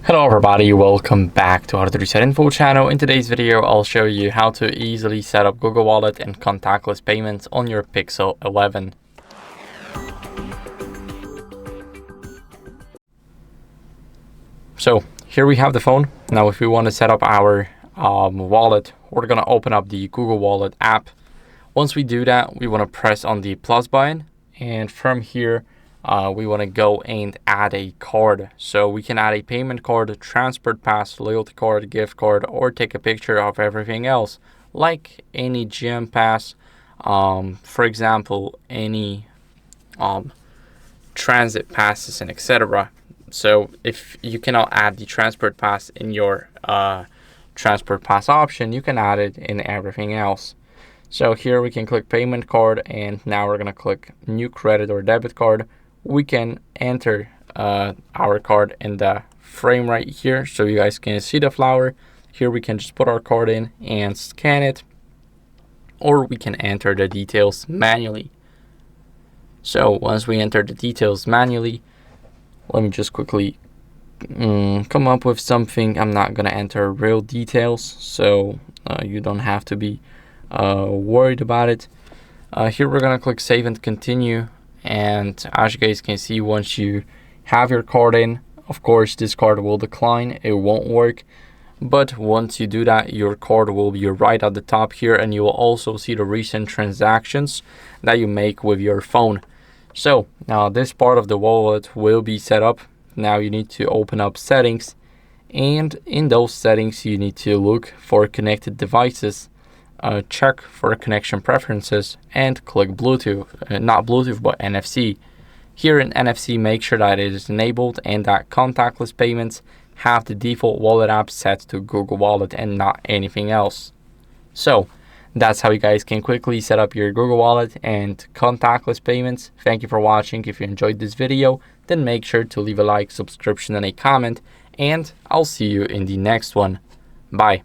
Hello everybody, welcome back to HardReset.Info channel. In today's video, I'll show you how to easily set up Google Wallet and contactless payments on your Pixel 11. So here we have the phone. Now if we want to set up our wallet, we're going to open up the Google Wallet app. Once we do that, we want to press on the plus button, and from here we want to go and add a card. So we can add a payment card, transport pass, loyalty card, gift card, or take a picture of everything else, like any gym pass, for example, any transit passes and etc. So if you cannot add the transport pass in your transport pass option, you can add it in everything else. So here we can click payment card, and now we're going to click new credit or debit card. We can enter our card in the frame right here so you guys can see the flower. Here we can just put our card in and scan it, or we can enter the details manually. So once we enter the details manually, let me just quickly come up with something. I'm not gonna enter real details, so you don't have to be worried about it. Here we're gonna click save and continue. And as you guys can see, once you have your card in, of course this card will decline, it won't work. But once you do that, your card will be right at the top here, and you will also see the recent transactions that you make with your phone. So now this part of the wallet will be set up. Now you need to open up settings, and in those settings you need to look for connected devices. Check for connection preferences and click Bluetooth, not Bluetooth but NFC. Here in NFC, make sure that it is enabled and that contactless payments have the default wallet app set to Google Wallet and not anything else. So that's how you guys can quickly set up your Google Wallet and contactless payments. Thank you for watching. If you enjoyed this video, then make sure to leave a like, subscription, and a comment, and I'll see you in the next one. Bye.